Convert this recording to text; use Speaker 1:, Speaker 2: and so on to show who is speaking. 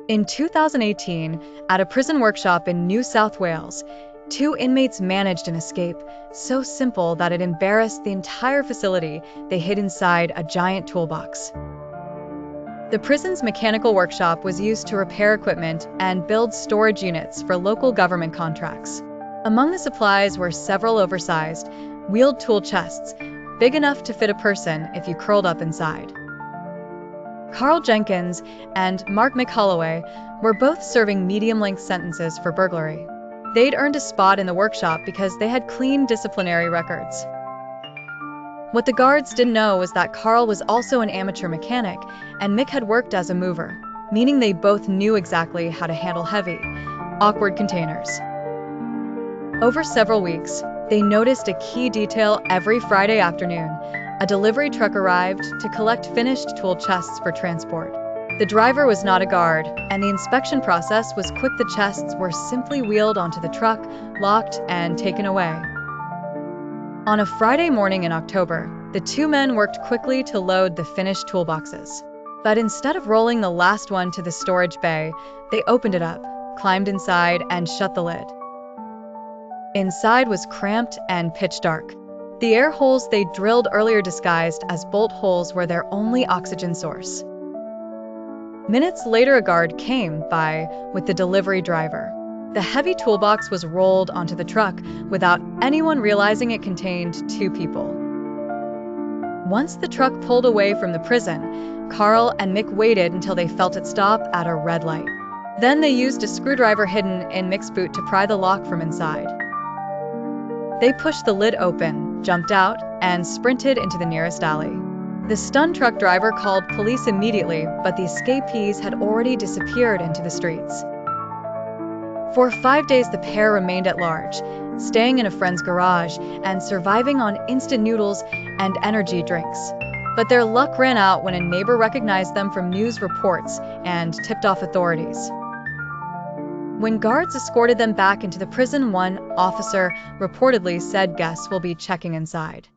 Speaker 1: In 2018, at a prison workshop in New South Wales, two inmates managed an escape so simple that it embarrassed the entire facility. They hid inside a giant toolbox. The prison's mechanical workshop was used to repair equipment and build storage units for local government contracts. Among the supplies were several oversized, wheeled tool chests, big enough to fit a person if you curled up inside. Carl Jenkins and Mark McHolloway were both serving medium-length sentences for burglary. They'd earned a spot in the workshop because they had clean disciplinary records. What the guards didn't know was that Carl was also an amateur mechanic, and Mick had worked as a mover, meaning they both knew exactly how to handle heavy, awkward containers. Over several weeks, they noticed a key detail every Friday afternoon. A delivery truck arrived to collect finished tool chests for transport. The driver was not a guard, and the inspection process was quick. The chests were simply wheeled onto the truck, locked, and taken away. On a Friday morning in October, the two men worked quickly to load the finished toolboxes. But instead of rolling the last one to the storage bay, they opened it up, climbed inside, and shut the lid. Inside was cramped and pitch dark. The air holes they drilled earlier, disguised as bolt holes, were their only oxygen source. Minutes later, a guard came by with the delivery driver. The heavy toolbox was rolled onto the truck without anyone realizing it contained two people. Once the truck pulled away from the prison, Carl and Mick waited until they felt it stop at a red light. Then they used a screwdriver hidden in Mick's boot to pry the lock from inside. They pushed the lid open, jumped out, and sprinted into the nearest alley. The stunned truck driver called police immediately, but the escapees had already disappeared into the streets. For 5 days, the pair remained at large, staying in a friend's garage and surviving on instant noodles and energy drinks. But their luck ran out when a neighbor recognized them from news reports and tipped off authorities. When guards escorted them back into the prison, one officer reportedly said, "Guests will be checking inside."